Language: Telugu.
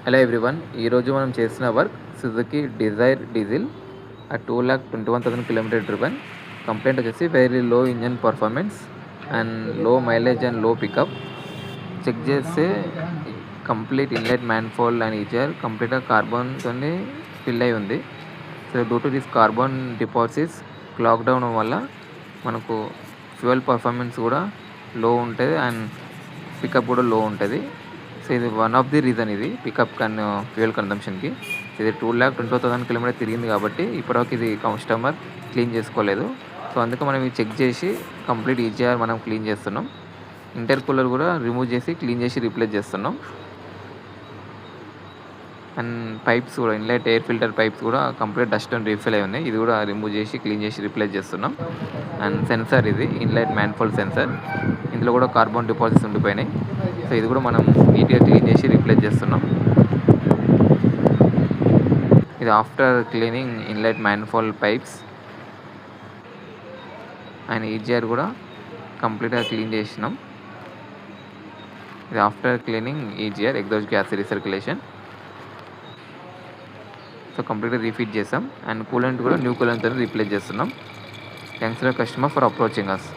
హలో ఎవ్రీవన్, ఈరోజు మనం చేసిన వర్క్ సుజుకి డిజైర్ డీజిల్ ఆ 2,21,000 కిలోమీటర్ డ్రివెన్. కంప్లైంట్ వచ్చేసి very low engine performance and లో మైలేజ్ అండ్ లో పికప్. చెక్ చేస్తే కంప్లీట్ ఇన్లెట్ మ్యాన్ఫోల్డ్ అండ్ ఈజర్ కంప్లీట్గా కార్బన్తో ఫిల్ అయి ఉంది. So due to this carbon deposits clock down వల్ల మనకు ఫ్యూయల్ పర్ఫార్మెన్స్ కూడా లో ఉంటుంది అండ్ పికప్ కూడా లో ఉంటుంది. సో ఇది వన్ ఆఫ్ ది రీజన్, ఇది పికప్ ఫ్యూయల్ కన్జంప్షన్కి. ఇది 2,20,000 కిలోమీటర్ తిరిగింది కాబట్టి ఇప్పటివరకు ఇది కస్టమర్ క్లీన్ చేసుకోలేదు. సో అందుకే మనం ఇది చెక్ చేసి కంప్లీట్ ఈజీఆర్ మనం క్లీన్ చేస్తున్నాం. ఇంటర్ కూలర్ కూడా రిమూవ్ చేసి క్లీన్ చేసి రీప్లేస్ చేస్తున్నాం. అండ్ పైప్స్ కూడా, ఇన్లెట్ ఎయిర్ ఫిల్టర్ పైప్స్ కూడా కంప్లీట్ డస్ట్ అండ్ రీఫిల్ అయి ఉన్నాయి. ఇది కూడా రిమూవ్ చేసి క్లీన్ చేసి రీప్లేస్ చేస్తున్నాం. అండ్ సెన్సార్, ఇది ఇన్లెట్ మ్యాన్ఫోల్డ్ సెన్సార్, ఇందులో కూడా కార్బన్ డిపాజిట్స్ ఉండిపోయినాయి. సో ఇది కూడా మనం నీట్గా క్లీన్ చేసి రీప్లేస్ చేస్తున్నాం. ఇది after cleaning inlet manifold pipes and EGR కూడా కంప్లీట్గా క్లీన్ చేసినాం. ఇది after cleaning EGR exhaust gas recirculation. So కంప్లీట్గా రీఫిట్ చేసాం అండ్ కూలెంట్ కూడా న్యూ కూలెంట్తో రీప్లేస్ చేస్తున్నాం. Thanks to customer for approaching us.